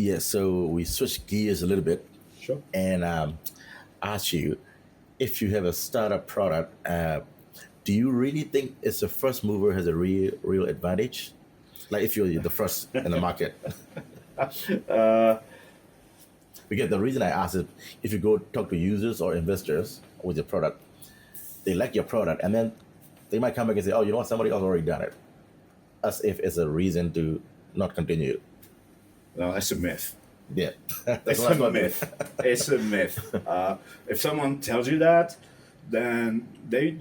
Yeah, so we switch gears a little bit Sure. and ask you if you have a startup product, do you really think it's the first mover has a real advantage? Like if you're the first in the market. Because the reason I ask is if you go talk to users or investors with your product, they like your product and then they might come back and say, oh, you know what, somebody else already done it. As if it's a reason to not continue. No, that's a myth. Yeah. That's It's what I a thought. myth. It's a myth. If someone tells you that, then they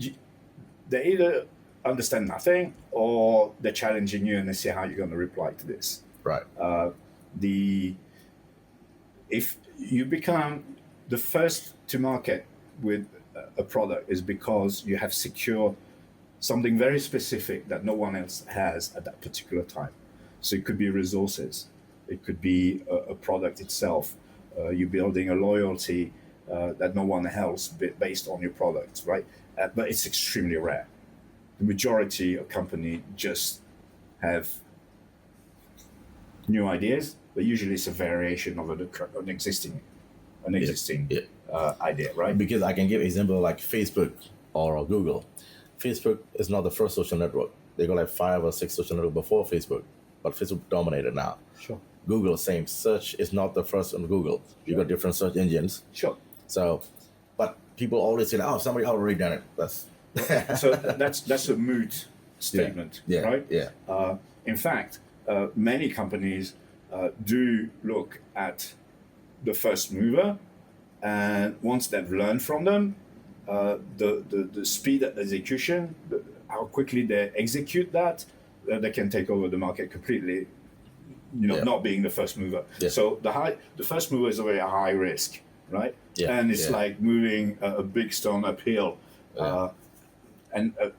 either understand nothing or they're challenging you and they see how you're going to reply to this. Right. The If you become the first to market with a product is because you have secured something very specific that no one else has at that particular time. So it could be resources, it could be a product itself. You're building a loyalty that no one else based on your products, right? But it's extremely rare. The majority of companies just have new ideas, but usually it's a variation of an existing Yeah. idea, right? Because I can give example like Facebook or Google. Facebook is not the first social network. They got like 5 or 6 social networks before Facebook, but Facebook dominated now. Sure. Google, same. Search is not the first on Google. You got different search engines. Sure. So, but people always say, oh, somebody already done it. That's So that's a moot statement, yeah, right? yeah, In fact, many companies do look at the first mover, and once they've learned from them, the speed of execution, how quickly they execute that, they can take over the market completely. Yeah. Not being the first mover. Yeah. So the first mover is already a high risk, right? Yeah, And it's yeah. like moving a big stone uphill, and a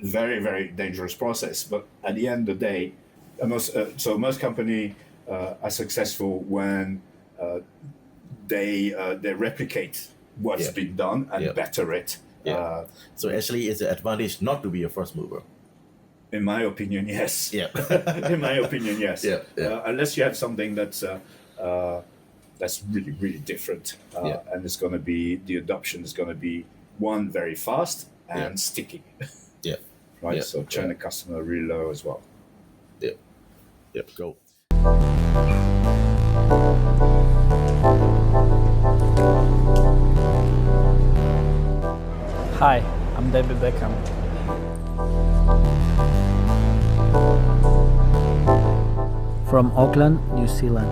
very very dangerous process. But at the end of the day, most company are successful when they replicate what's Yeah. been done and Yeah. better it. Yeah. So actually, it's an advantage not to be a first mover. In my opinion, yes. Yeah. In my opinion, yes. Yeah, yeah. Unless you have something that's really really different, Yeah. and it's going to be the adoption is going to be one very fast and Yeah. sticky, Yeah. right? Yeah, So churn the customer really low as well. Yeah. Yep. Go. Hi, I'm David Beckham. From Auckland, New Zealand.